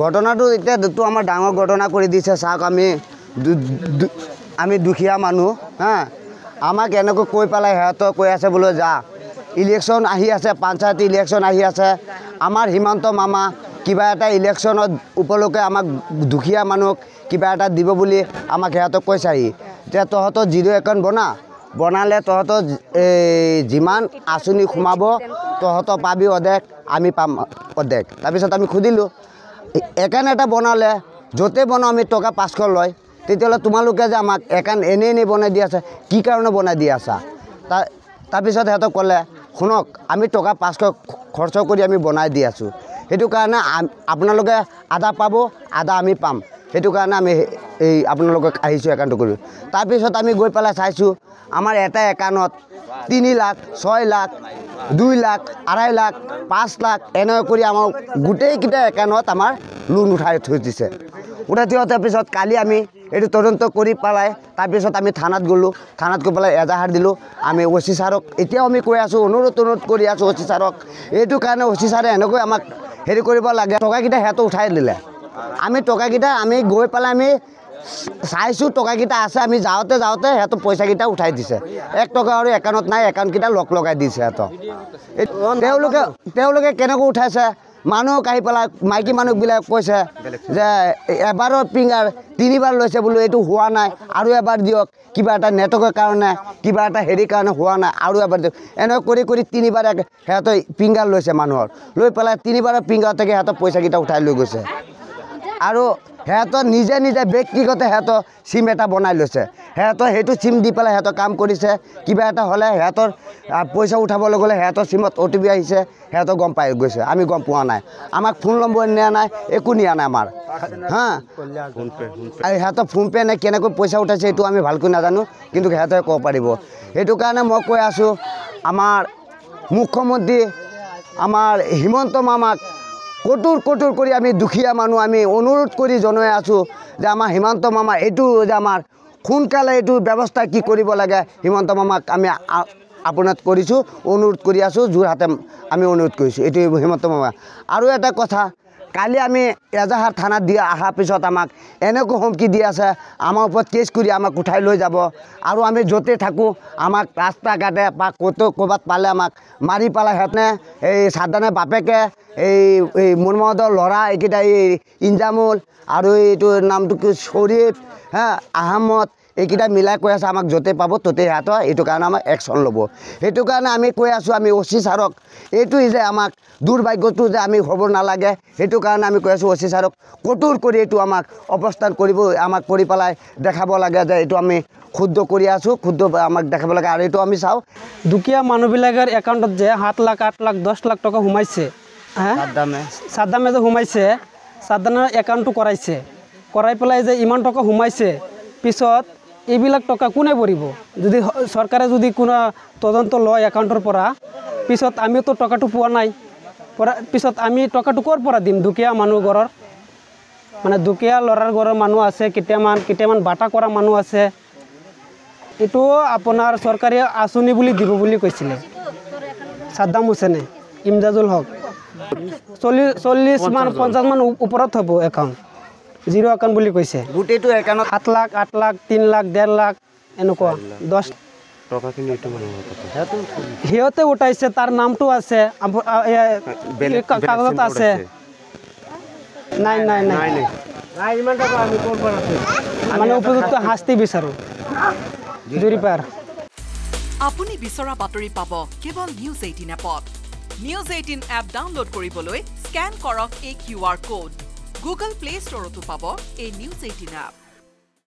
ঘটনাটো এতিয়াতো আমাৰ ডাঙৰ ঘটনা কৰি দিছে চাওক আমি দুখীয়া মানুহ হা আমাক এনেকৈ কৈ পেলাই সিহঁতক কৈ আছে বোলে যা ইলেকশ্যন আহি আছে পঞ্চায়ত ইলেকশ্যন আহি আছে আমাৰ হিমন্ত মামা কিবা এটা ইলেকশ্যনত উপলক্ষে আমাক দুখীয়া মানুহক কিবা এটা দিব বুলি আমাক সিহঁতক কৈছাহি যে তহঁতৰ 0 একাউণ্ট বনালে তহঁতৰ যিমান আঁচনি সোমাব তহঁতৰ পাবি অধেক আমি পাম অধেক তাৰপিছত আমি সুধিলোঁ একাউণ্ট এটা বনালে য'তে বনাওঁ আমি টকা 500 লয় তেতিয়াহ'লে তোমালোকে যে আমাক একাউণ্ট এনেই বনাই দি আছে কি কাৰণে বনাই দি আছা তাৰপিছত সিহঁতক ক'লে শুনক আমি টকা 500 খৰচ কৰি আমি বনাই দি আছোঁ সেইটো কাৰণে আপোনালোকে আধা পাব আধা আমি পাম সেইটো কাৰণে আমি এই আপোনালোকক আহিছোঁ একাউণ্টটো কৰি তাৰপিছত আমি গৈ পেলাই চাইছোঁ আমাৰ এটা একাউণ্টত 3 লাখ 6 লাখ 2 লাখ 2.5 লাখ 5 লাখ এনেকৈ কৰি আমাৰ গোটেইকেইটা একাউণ্টত আমাৰ লোন উঠাই থৈ দিছে উঠাই থোৱাৰ পিছত কালি আমি এইটো তদন্ত কৰি পেলাই তাৰপিছত আমি থানাত গ'লোঁ থানাত গৈ পেলাই এজাহাৰ দিলোঁ আমি OC ছাৰক এতিয়াও আমি কৈ আছোঁ অনুৰোধ কৰি আছোঁ OC ছাৰক এইটো কাৰণে OC ছাৰে এনেকৈ আমাক হেৰি কৰিব লাগে টকাকেইটা সিহঁতে উঠাই দিলে আমি টকাকেইটা আমি গৈ পেলাই আমি চাইছোঁ টকাকেইটা আছে আমি যাওঁতে সিহঁতৰ পইচাকেইটা উঠাই দিছে 1 টকা আৰু একাউণ্টত নাই একাউণ্টকেইটা লক লগাই দিছে সিহঁতক তেওঁলোকে কেনেকৈ উঠাইছে মানুহক আহি পেলাই মাইকী মানুহবিলাক কৈছে যে এবাৰৰ ফিংগাৰ 3 বাৰ লৈছে বোলো এইটো হোৱা নাই আৰু এবাৰ দিয়ক কিবা এটা নেটৱৰ্কৰ কাৰণে কিবা এটা হেৰি কাৰণে হোৱা নাই আৰু এবাৰ দিয়ক এনেকৈ কৰি 3 বাৰ সিহঁতে ফিংগাৰ লৈছে মানুহৰ লৈ পেলাই 3 বাৰৰ ফিংগাৰ থেকে সিহঁতৰ পইচাকেইটা উঠাই লৈ গৈছে আৰু সিহঁতৰ নিজে ব্যক্তিগত সিহঁতৰ চিম এটা বনাই লৈছে সিহঁতৰ সেইটো চিম দি পেলাই সিহঁতৰ কাম কৰিছে কিবা এটা হ'লে সিহঁতৰ পইচা উঠাবলৈ গ'লে সিহঁতৰ চিমত OTP আহিছে সিহঁতৰ গম পাই গৈছে আমি গম পোৱা নাই আমাক ফোন নম্বৰ নিয়া নাই একো নিয়া নাই আমাৰ হা আৰু সিহঁতৰ ফোনপে' নে কেনেকৈ পইচা উঠাইছে এইটো আমি ভালকৈ নাজানো কিন্তু সিহঁতে ক'ব পাৰিব সেইটো কাৰণে মই কৈ আছোঁ আমাৰ মুখ্যমন্ত্ৰী আমাৰ হিমন্ত মামাক কঠোৰ কৰি আমি দুখীয়া মানুহ আমি অনুৰোধ কৰি জনাই আছোঁ যে আমাৰ হিমন্ত মামা এইটো যে আমাৰ সোনকালে এইটো ব্যৱস্থা কি কৰিব লাগে হিমন্ত মামাক আমি আপোনাক কৰিছোঁ অনুৰোধ কৰি আছোঁ যোৰহাটে আমি অনুৰোধ কৰিছোঁ এইটো হিমন্ত মামা আৰু এটা কথা কালি আমি এজাহাৰ থানাত দিয়া অহাৰ পিছত আমাক এনেকৈ হুমকি দি আছে আমাৰ ওপৰত কেছ কৰি আমাক উঠাই লৈ যাব আৰু আমি য'তে থাকোঁ আমাক ৰাস্তা ঘাটে বা ক'ৰবাত পালে আমাক মাৰি পেলাই সিহঁতে এই সাদ্দামৰ বাপেকে এই মুনমহদৰ ল'ৰা এইকেইটা এই ইনজামুল আৰু এইটো নামটো কি শ্বৰীফ হা আহমদ এইকেইটা মিলাই কৈ আছে আমাক য'তে পাব ত'তে সিহঁতৰ এইটো কাৰণে আমাক একশ্যন ল'ব সেইটো কাৰণে আমি কৈ আছোঁ আমি OC ছাৰক এইটো যে আমাক দুৰ্ভাগ্যটো যে আমি হ'ব নালাগে সেইটো কাৰণে আমি কৈ আছোঁ OC ছাৰক কঠোৰ কৰি এইটো আমাক অৱস্থান কৰিব আমাক কৰি পেলাই দেখাব লাগে যে এইটো আমি ক্ষুদ্ৰ কৰি আছোঁ ক্ষুদ্ৰ আমাক দেখাব লাগে আৰু এইটো আমি চাওঁ দুখীয়া মানুহবিলাকৰ একাউণ্টত যে 7 লাখ 8 লাখ 10 লাখ টকা সোমাইছে সাদ্দামে যে সোমাইছে সাদ্দামৰ একাউণ্টটো কৰাই পেলাই যে ইমান টকা সোমাইছে পিছত এইবিলাক টকা কোনে ভৰিব যদি চৰকাৰে যদি কোনো তদন্ত লয় একাউণ্টৰ পৰা পিছত আমিতো টকাটো পোৱা নাই পিছত আমি টকাটো ক'ৰ পৰা দিম দুখীয়া মানুহ ঘৰৰ মানে দুখীয়া ল'ৰাৰ ঘৰৰ মানুহ আছে কেইটামান বাটা কৰা মানুহ আছে এইটো আপোনাৰ চৰকাৰী আঁচনি বুলি দিব বুলি কৈছিলে সাদ্দাম হুছেইনে ইমদাদুল হক 40 মান 50 মান ওপৰত হ'ব একাউণ্ট 0 একাউণ্ট বুলি কৈছে গোটেইটো একাউণ্টত 7 লাখ 8 লাখ 3 লাখ 1.5 লাখ এনেকুৱা 10 টকাখিনি এইটো মানে সিহঁতে উঠাইছে তাৰ নামটো আছে কাগজত আছে নাই ইমান টকা আমি ক'ৰ পৰা মানে উপযুক্ত শাস্তি বিচাৰোঁ জুৰি পাৰ আপুনি বিচৰা বাতৰি পাব কেৱল নিউজ 18 এপত নিউজ 18 এপ ডাউনলোড কৰিবলৈ স্কেন কৰক এই QR কোড গুগল প্লে ষ্টৰতো পাব এই নিউজ 18 এপ